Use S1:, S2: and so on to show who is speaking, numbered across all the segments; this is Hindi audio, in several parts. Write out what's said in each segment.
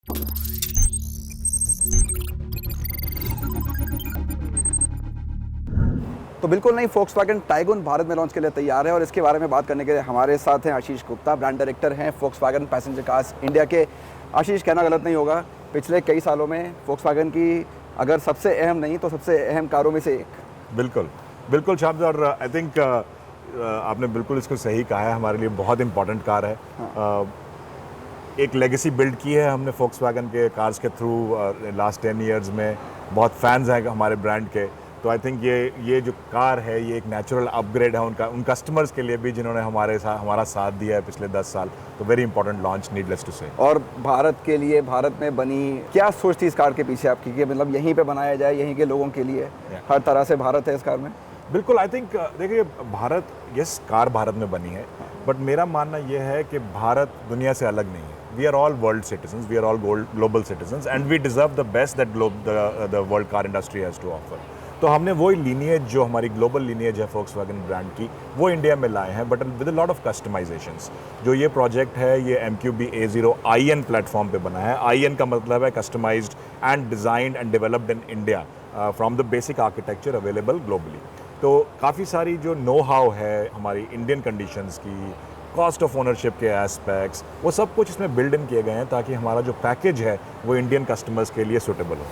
S1: तो बिल्कुल नहीं, Volkswagen टाइगुन भारत में लॉन्च के लिए तैयार है और इसके बारे में बात करने के लिए हमारे साथ हैं आशीष गुप्ता, ब्रांड डायरेक्टर हैं Volkswagen पैसेंजर कार्स इंडिया के। आशीष, कहना गलत नहीं होगा, पिछले कई सालों में Volkswagen की अगर सबसे अहम नहीं तो सबसे अहम कारों में से एक।
S2: बिल्कुल बिल्कुल शाब्द, और आई थिंक आपने बिल्कुल इसको सही कहा है, हमारे लिए बहुत इंपॉर्टेंट कार है। एक लेगेसी बिल्ड की है हमने Volkswagen के कार्स के थ्रू लास्ट 10 इयर्स में। बहुत फैंस हैं हमारे ब्रांड के, तो आई थिंक ये जो कार है ये एक नेचुरल अपग्रेड है उन कस्टमर्स के लिए भी जिन्होंने हमारा साथ दिया है पिछले 10 साल। तो very important launch, needless to say.
S1: और भारत के लिए, भारत में बनी, क्या सोच थी इस कार के पीछे आपकी कि मतलब यहीं पे बनाया जाए, यहीं के लोगों के लिए? हर तरह से भारत है इस कार में।
S2: बिल्कुल, आई थिंक देखिए, भारत, यस कार भारत में बनी है, बट मेरा मानना यह है कि भारत दुनिया से अलग नहीं है। We are all world citizens, we are all global citizens, and we deserve the best that the world car industry has to offer. तो हमने वही लीनिएज, जो हमारी ग्लोबल लीनिएज है Volkswagen ब्रांड की, वो इंडिया में लाए हैं, but with a lot of customisations. जो ये प्रोजेक्ट है ये MQB A0 IN प्लेटफॉर्म पे बना है। IN का मतलब है customised and designed and developed in India from the basic architecture available globally. तो काफ़ी सारी जो नो हाउ है हमारी इंडियन कंडीशंस की, कॉस्ट ऑफ ओनरशिप के एस्पेक्ट्स, वो सब कुछ इसमें बिल्ड इन किए गए हैं ताकि हमारा जो पैकेज है वो इंडियन कस्टमर्स के लिए सूटेबल हो।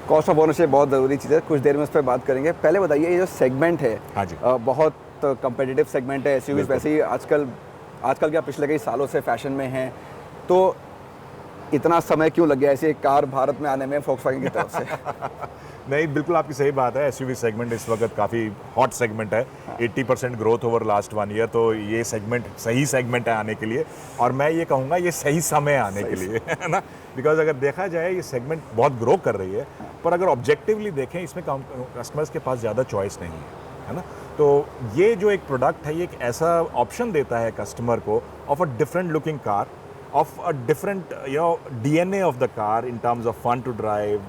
S1: कॉस्ट ऑफ ओनरशिप बहुत ज़रूरी चीज़ है, कुछ देर में उस पर बात करेंगे। पहले बताइए, ये जो सेगमेंट है,
S2: हाँ जी,
S1: बहुत कंपेटिटिव सेगमेंट है। SUVs वैसे ही आजकल क्या पिछले कई सालों से फैशन में हैं, तो इतना समय क्यों लग गया ऐसी एक कार भारत में आने में Volkswagen की तरफ से?
S2: नहीं, बिल्कुल आपकी सही बात है। SUV सेगमेंट इस वक्त काफ़ी हॉट सेगमेंट है। 80% ग्रोथ ओवर लास्ट 1 ईयर, तो ये सेगमेंट सही सेगमेंट है आने के लिए, और मैं ये कहूँगा ये सही समय आने के लिए, है ना। बिकॉज अगर देखा जाए ये सेगमेंट बहुत ग्रो कर रही है, पर अगर ऑब्जेक्टिवली देखें इसमें कस्टमर्स के पास ज़्यादा चॉइस नहीं है ना। तो ये जो एक प्रोडक्ट है ये एक ऐसा ऑप्शन देता है कस्टमर को of a different looking car, of a different DNA of the car in terms of fun to drive,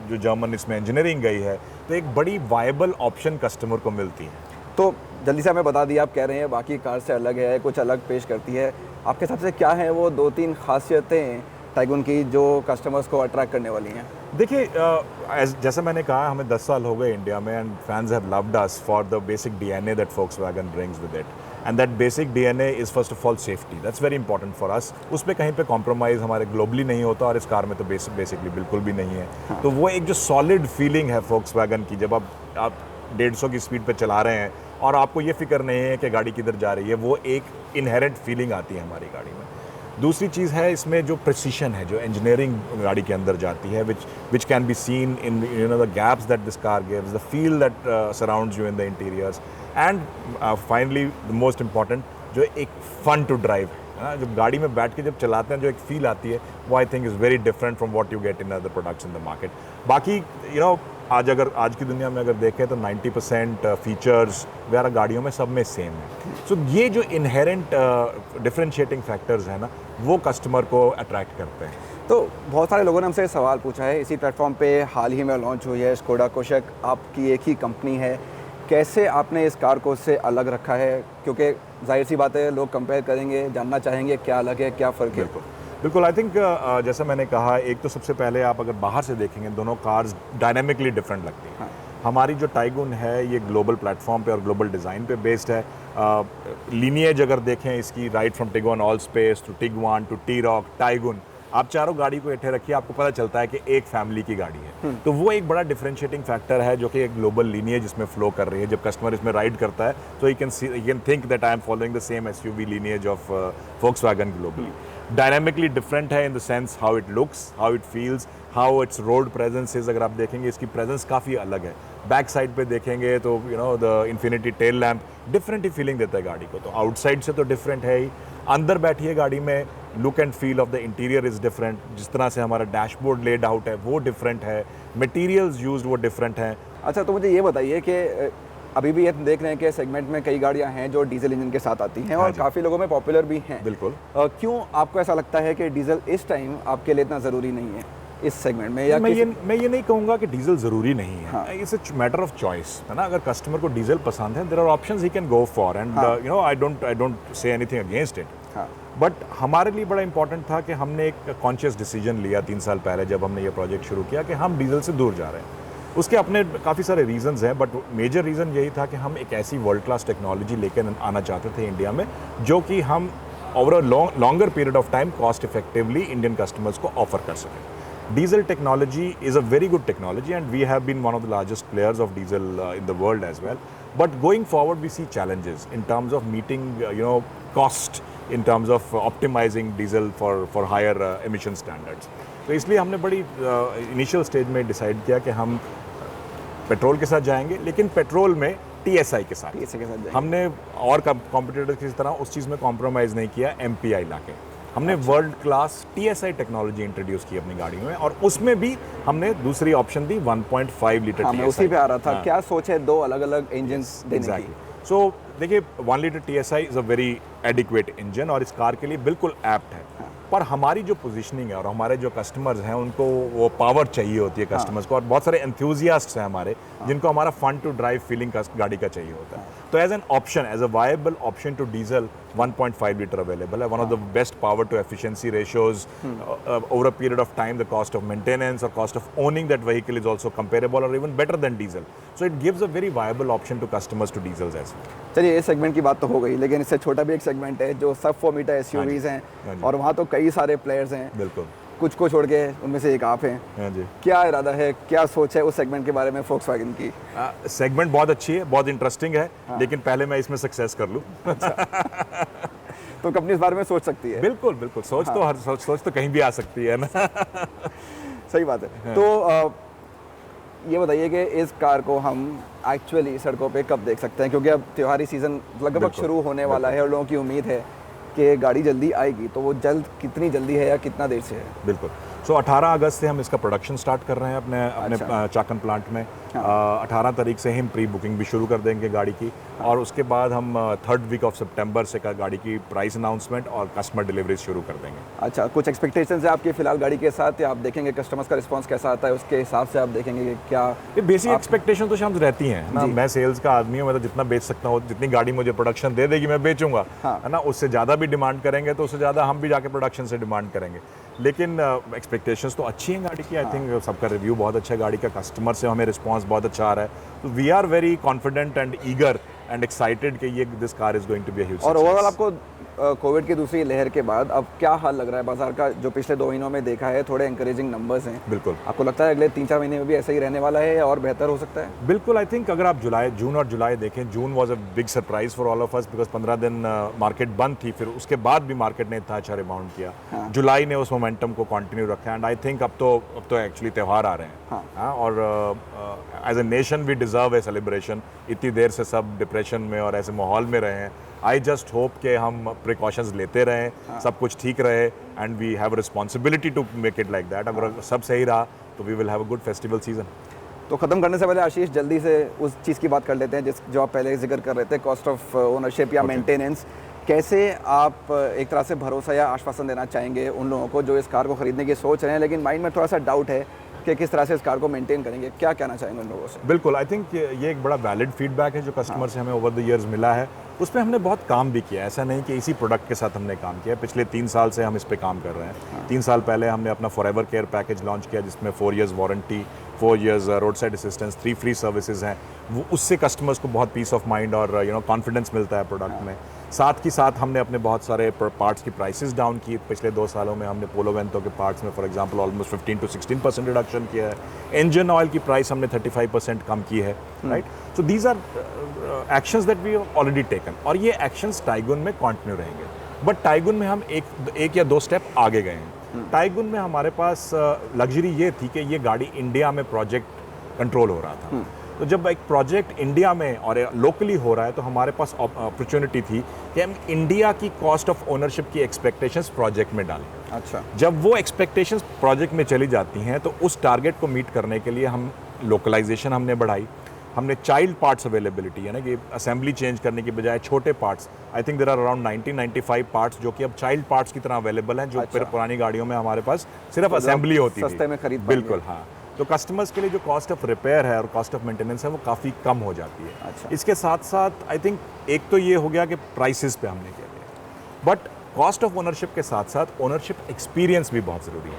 S2: जो जर्मन इसमें इंजीनियरिंग गई है, तो एक बड़ी वायबल ऑप्शन कस्टमर को मिलती है।
S1: तो जल्दी से हमें बता दिए, आप कह रहे हैं बाकी कार से अलग है, कुछ अलग पेश करती है। आपके हिसाब से क्या है वो 2-3 खासियतें टाइगुन की जो कस्टमर्स को अट्रैक्ट करने वाली हैं?
S2: देखिए, जैसे मैंने कहा, हमें 10 साल हो गए इंडिया में, and fans have loved us for the basic DNA that Volkswagen brings with it, and that basic DNA is first of all safety. That's very important for us. उस पर कहीं पे कॉम्प्रोमाइज़ हमारे ग्लोबली नहीं होता, और इस कार में तो बेसिकली बिल्कुल भी नहीं है। हाँ। तो वो एक जो सॉलिड फीलिंग है Volkswagen की, जब आप 150 की स्पीड पे चला रहे हैं और आपको ये फिक्र नहीं है कि गाड़ी किधर जा रही है, वो एक इनहेरेंट फीलिंग आती है हमारी गाड़ी में। दूसरी चीज़ है इसमें जो प्रिसीशन है, जो इंजीनियरिंग गाड़ी के अंदर जाती है, which can be seen in the gaps that this car gives, the feel that surrounds you in the interiors, and finally the most important, जो एक फन टू ड्राइव है ना, जब गाड़ी में बैठ के जब चलाते हैं जो एक फील आती है, वो I think is very different from what you get in other products in the market. बाकी आज की दुनिया में अगर देखें तो 90% फीचर्स वगैरह गाड़ियों में सब में सेम है। सो ये जो इनहेरेंट डिफरेंशिएटिंग फैक्टर्स हैं ना, वो कस्टमर को अट्रैक्ट करते हैं।
S1: तो बहुत सारे लोगों ने हमसे सवाल पूछा है, इसी प्लेटफॉर्म पे हाल ही में लॉन्च हुई है स्कोडा कोशक, आपकी एक ही कंपनी है, कैसे आपने इस कार को उससे अलग रखा है? क्योंकि जाहिर सी बात है, लोग कंपेयर करेंगे, जानना चाहेंगे क्या अलग है, क्या फ़र्क है।
S2: बिल्कुल, आई थिंक जैसा मैंने कहा, एक तो सबसे पहले आप अगर बाहर से देखेंगे, दोनों कार्स डायनामिकली डिफरेंट लगती हैं। हाँ। हमारी जो टाइगुन है ये ग्लोबल प्लेटफॉर्म पे और ग्लोबल डिज़ाइन पे बेस्ड है। लीनिएज अगर देखें इसकी, right from Tiguan Allspace to Tiguan to T-Roc Taigun, आप चारों गाड़ी को इकट्ठे रखिए, आपको पता चलता है कि एक फैमिली की गाड़ी है। तो वो एक बड़ा डिफरेंशिएटिंग फैक्टर है जो कि एक ग्लोबल लीनिएज इसमें फ्लो कर रही है। जब कस्टमर इसमें राइड करता है तो ही can think that I am following the same SUV lineage of Volkswagen globally. Dynamically different है in the sense how it looks, how it feels, how its road presence is. अगर आप देखेंगे इसकी प्रेजेंस काफ़ी अलग है। बैक साइड पे देखेंगे तो the infinity tail lamp different he feeling देता है गाड़ी को। तो आउटसाइड से तो डिफरेंट है ही, अंदर बैठिए गाड़ी में, look and feel of the interior is different. जिस तरह से हमारा डैशबोर्ड लेड आउट है वो डिफरेंट है, मटेरियल्स यूज्ड वो डिफरेंट हैं।
S1: अच्छा, तो मुझे ये बताइए कि अभी भी ये देख रहे हैं कि सेगमेंट में कई गाड़ियां हैं जो डीजल इंजन के साथ आती हैं, और काफ़ी लोगों में पॉपुलर भी हैं।
S2: बिल्कुल।
S1: क्यों आपको ऐसा लगता है कि डीजल इस टाइम आपके लिए इतना ज़रूरी नहीं है इस सेगमेंट में? या
S2: मैं ये नहीं कहूँगा कि डीजल ज़रूरी नहीं है। हाँ। It's a matter of choice, है ना। अगर कस्टमर को डीजल पसंद है, there are options he can go for, and I don't say anything against it. But हमारे लिए बड़ा इंपॉर्टेंट था कि हमने एक कॉन्शियस डिसीजन लिया 3 साल पहले जब हमने ये प्रोजेक्ट शुरू किया कि हम डीजल से दूर जा रहे हैं। उसके अपने काफ़ी सारे रीजंस हैं, बट मेजर रीज़न यही था कि हम एक ऐसी वर्ल्ड क्लास टेक्नोलॉजी लेकर आना चाहते थे इंडिया में, जो कि हम over a longer period of time cost effectively Indian customers को ऑफर कर सकें। Diesel technology is a very good technology, and we have been one of the largest players of diesel in the world as well. But going forward, we see challenges in terms of meeting, cost, in terms of optimizing diesel for higher emission standards. तो इसलिए हमने बड़ी इनिशियल स्टेज में डिसाइड किया कि हम पेट्रोल के साथ जाएंगे, लेकिन पेट्रोल में TSI के साथ
S1: जाएंगे।
S2: हमने और कॉम्पिटिटर्स की तरह उस चीज़ में कॉम्प्रोमाइज़ नहीं किया। MPI लाके हमने world class TSI technology introduce की अपनी गाड़ी में, और उसमें भी हमने दूसरी ऑप्शन दी 1.5 लीटर TSI।
S1: मैं उसी पे आ रहा था। क्या सोच है दो अलग अलग इंजन देने की?
S2: सो देखिए 1 litre TSI is a very adequate engine और इस कार के लिए बिल्कुल एप्ट है। पर हमारी जो पोजीशनिंग है और हमारे जो कस्टमर्स हैं उनको वो पावर चाहिए होती है कस्टमर्स को, और बहुत सारे एंथुजियास्ट्स हैं हमारे जिनको हमारा फन टू ड्राइव फीलिंग गाड़ी का चाहिए होता है। तो as an option, as a viable option to diesel, 1.5 litre available है। One of the best power to efficiency ratios over a period of time. The cost of maintenance और cost of owning that vehicle is also comparable और even better than diesel. So it gives a very viable option to customers to diesels as well.
S1: चलिए, ये सेगमेंट की बात तो हो गई, लेकिन इससे छोटा भी एक सेगमेंट है जो सब 4 मीटर SUVs हैं, और वहाँ तो कई सारे प्लेयर्स हैं।
S2: बिल्कुल,
S1: कुछ को छोड़ के उनमें से एक आप हैं।
S2: हाँ जी। क्या
S1: इरादा है, क्या सोच है उस सेगमेंट के बारे में Volkswagen की?
S2: सेगमेंट बहुत अच्छी है, बहुत इंटरेस्टिंग है, लेकिन पहले मैं इसमें सक्सेस कर लूँ।
S1: तो कंपनी इस बारे में सोच सकती है?
S2: बिल्कुल बिल्कुल, सोच तो कहीं भी आ सकती है ना।
S1: सही बात है। तो ये बताइए कि इस कार को हम एक्चुअली सड़कों पे कब देख सकते हैं, क्योंकि अब त्योहारी सीज़न लगभग शुरू होने वाला है और लोगों की उम्मीद है कि गाड़ी जल्दी आएगी। तो वो कितनी जल्दी है या कितना देर से है?
S2: बिल्कुल। सो 18 अगस्त से हम इसका प्रोडक्शन स्टार्ट कर रहे हैं अपने चाकन प्लांट में। 18 तारीख से हम प्री बुकिंग भी शुरू कर देंगे गाड़ी की, और उसके बाद हम 3rd वीक ऑफ सितंबर से गाड़ी की प्राइस अनाउंसमेंट और कस्टमर डिलीवरी शुरू कर देंगे।
S1: अच्छा, कुछ एक्सपेक्टेशंस है आपकी फिलहाल गाड़ी के साथ, या आप देखेंगे कस्टमर्स का रिस्पांस कैसा आता है उसके हिसाब से आप देखेंगे कि क्या?
S2: ये बेसिक एक्सपेक्टेशन तो शायद रहती हैं ना। मैं सेल्स का आदमी हूँ, मैं तो जितना बेच सकता हूँ, जितनी गाड़ी मुझे प्रोडक्शन दे देगी मैं बेचूंगा, है ना। उससे ज़्यादा भी डिमांड करेंगे तो उससे ज़्यादा हम भी जाके प्रोडक्शन से डिमांड करेंगे, लेकिन एक्सपेक्टेशंस तो अच्छी हैं गाड़ी की। आई थिंक सबका रिव्यू बहुत अच्छा है गाड़ी का, कस्टमर से हमें रिस्पांस बहुत अच्छा आ रहा है। तो we are very confident and eager and excited कि ये this car is going to be a huge.
S1: और ओवरऑल आपको कोविड की दूसरी लहर के बाद अब क्या हाल लग रहा है बाजार का? जो पिछले 2 महीनों में देखा है, थोड़े एनकरेजिंग नंबर्स हैं।
S2: बिल्कुल।
S1: आपको लगता है अगले 3-4 महीने में भी ऐसा ही रहने वाला है या और बेहतर हो सकता है?
S2: बिल्कुल। आई थिंक अगर आप जून और जुलाई देखें, June was a big surprise for all of us, because 15 दिन मार्केट बंद थी, फिर उसके बाद भी मार्केट ने इतना अच्छा रिबाउंड किया। जुलाई ने उस मोमेंटम को कंटिन्यू रखा, एंड आई थिंक अब तो एक्चुअली त्यौहार आ रहे हैं। और as a nation we deserve a celebration. इतनी देर से सब डिप्रेशन में और ऐसे माहौल में रहे हैं। आई जस्ट होप कि हम प्रिकॉशंस लेते रहें, सब कुछ ठीक रहे, and we have responsibility to make it like that. अगर सब सही रहा तो we will have a good festival season.
S1: तो ख़त्म करने से पहले आशीष, जल्दी से उस चीज़ की बात कर लेते हैं जो आप पहले जिक्र कर रहे थे, कॉस्ट ऑफ ओनरशिप या मेंटेनेंस। कैसे आप एक तरह से भरोसा या आश्वासन देना चाहेंगे उन लोगों को जो इस कार को खरीदने की सोच रहे हैं, लेकिन माइंड में थोड़ा सा डाउट है कि किस तरह से इस कार को मेंटेन करेंगे? क्या कहना चाहेंगे उन लोगों से?
S2: बिल्कुल। आई थिंक ये एक बड़ा वैलिड फीडबैक है जो कस्टमर से हमें ओवर द ईयर्स मिला है। उस पर हमने बहुत काम भी किया है, ऐसा नहीं कि इसी प्रोडक्ट के साथ हमने काम किया है। पिछले 3 साल से हम इस पे काम कर रहे हैं। 3 साल पहले हमने अपना फॉरएवर केयर पैकेज लॉन्च किया, जिसमें 4 years warranty, 4 years road side assistance, 3 free services हैं। वो उससे कस्टमर्स को बहुत पीस ऑफ माइंड और कॉन्फिडेंस मिलता है प्रोडक्ट में। साथ ही साथ हमने अपने बहुत सारे पार्ट्स की प्राइसेस डाउन की। पिछले 2 सालों में हमने पोलो वेंतो के पार्ट्स में for example almost 15 to 16% reduction किया है। इंजन ऑयल की प्राइस हमने 35% कम की है, right. So these are actions that we have already taken, और ये एक्शंस टाइगुन में कंटिन्यू रहेंगे। बट टाइगुन में हम एक या 2 स्टेप आगे गए हैं। टाइगुन में हमारे पास लग्जरी ये थी कि ये गाड़ी इंडिया में प्रोजेक्ट कंट्रोल हो रहा था। तो जब एक प्रोजेक्ट इंडिया में और लोकली हो रहा है तो हमारे पास अपॉर्चुनिटी थी कि हम इंडिया की कॉस्ट ऑफ ओनरशिप की एक्सपेक्टेशंस प्रोजेक्ट में डालें।
S1: अच्छा।
S2: जब वो एक्सपेक्टेशंस प्रोजेक्ट में चली जाती हैं तो उस टारगेट को मीट करने के लिए हम लोकलाइजेशन हमने बढ़ाई। हमने चाइल्ड पार्ट्स अवेलेबिलिटी, यानी कि असेंबली चेंज करने की बजाय छोटे parts, I think there are around 90-95 parts जो कि अब चाइल्ड पार्ट्स की तरह अवेलेबल हैं, जो फिर पुरानी गाड़ियों में हमारे पास सिर्फ असेंबली होती थी,
S1: सस्ते में खरीद।
S2: बिल्कुल, हाँ। तो कस्टमर्स के लिए जो कॉस्ट ऑफ रिपेयर है और कॉस्ट ऑफ मेंटेनेंस है वो काफ़ी कम हो जाती है।
S1: अच्छा।
S2: इसके साथ साथ आई थिंक एक तो ये हो गया कि प्राइसेस पे हमने किया, बट कॉस्ट ऑफ ओनरशिप के साथ साथ ओनरशिप एक्सपीरियंस भी बहुत ज़रूरी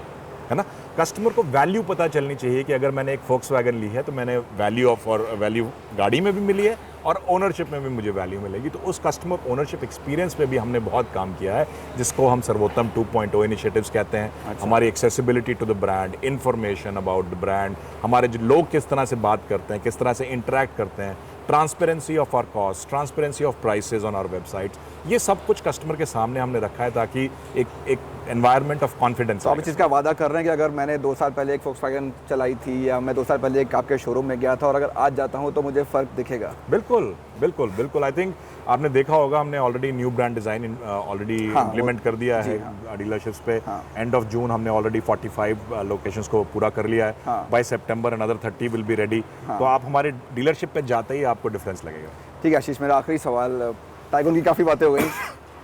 S2: है ना। कस्टमर को वैल्यू पता चलनी चाहिए कि अगर मैंने एक फोक्सवैगन ली है तो मैंने वैल्यू ऑफ और वैल्यू गाड़ी में भी मिली है और ओनरशिप में भी मुझे वैल्यू मिलेगी। तो उस कस्टमर ओनरशिप एक्सपीरियंस पे भी हमने बहुत काम किया है, जिसको हम सर्वोत्तम 2.0 इनिशिएटिव्स कहते हैं।
S1: अच्छा।
S2: हमारी accessibility to the brand, information about the brand, हमारे जो लोग किस तरह से बात करते हैं, किस तरह से इंटरेक्ट करते हैं, transparency of our cost, transparency of prices on our websites, ये सब कुछ कस्टमर के सामने हमने रखा है ताकि एक एनवायरनमेंट ऑफ कॉन्फिडेंस।
S1: तो आप इस चीज़ का वादा कर रहे हैं कि अगर मैंने 2 साल पहले एक फोक्सवैगन चलाई थी या मैं 2 साल पहले एक आपके शोरूम में गया था और अगर आज जाता हूँ तो मुझे फ़र्क दिखेगा?
S2: बिल्कुल बिल्कुल बिल्कुल। आई थिंक आपने देखा होगा हमने already knew brand design already implement कर दिया है डीलरशिप्स पे। एंड ऑफ जून हमने ऑलरेडी 45 लोकेशंस को पूरा कर लिया है। By September another 30 will be ready. तो आप हमारे डीलरशिप पे जाते ही आपको डिफरेंस लगेगा।
S1: ठीक है आशीष, मेरा आखिरी सवाल, टाइगन की काफ़ी बातें हो गई,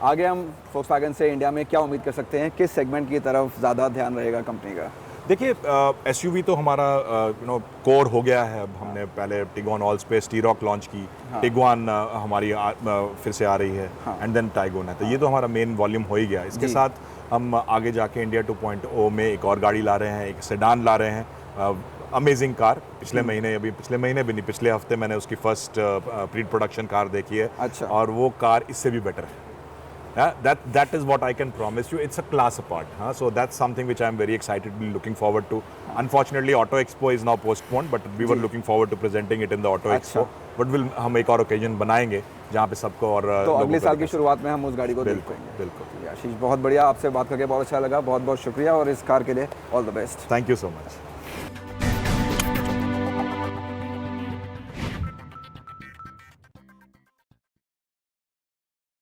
S1: आगे हम फोक्सवैगन से इंडिया में क्या उम्मीद कर सकते हैं? किस सेगमेंट की तरफ ज़्यादा ध्यान रहेगा कंपनी का?
S2: देखिए एसयूवी तो हमारा कोर हो गया है। अब हमने पहले टिगोन ऑल स्पेस टी-रॉक लॉन्च की, टिगवान हमारी फिर से आ रही है, एंड देन टाइगोन है। तो ये तो हमारा मेन वॉल्यूम हो ही गया। इसके साथ हम आगे जाके इंडिया 2.0 में एक और गाड़ी ला रहे हैं, एक सेडान ला रहे हैं, अमेजिंग कार। पिछले महीने भी नहीं, पिछले हफ्ते मैंने उसकी फर्स्ट प्री प्रोडक्शन कार देखी है।
S1: अच्छा।
S2: और वो कार इससे भी बेटर है। That is what I can promise you. It's a class apart. So that's something which I'm very excitedly looking forward to. Unfortunately, Auto Expo is now postponed, but we were looking forward to presenting it in the Auto Expo. But हम एक और occasion बनाएंगे जहाँ पे सबको और
S1: तो अगले साल की शुरुआत में हम उस गाड़ी को देख पाएंगे।
S2: बिल्कुल।
S1: आशीष, बहुत बढ़िया, आपसे बात करके बहुत अच्छा लगा, बहुत बहुत शुक्रिया और इस कार के लिए all the best.
S2: Thank you so much.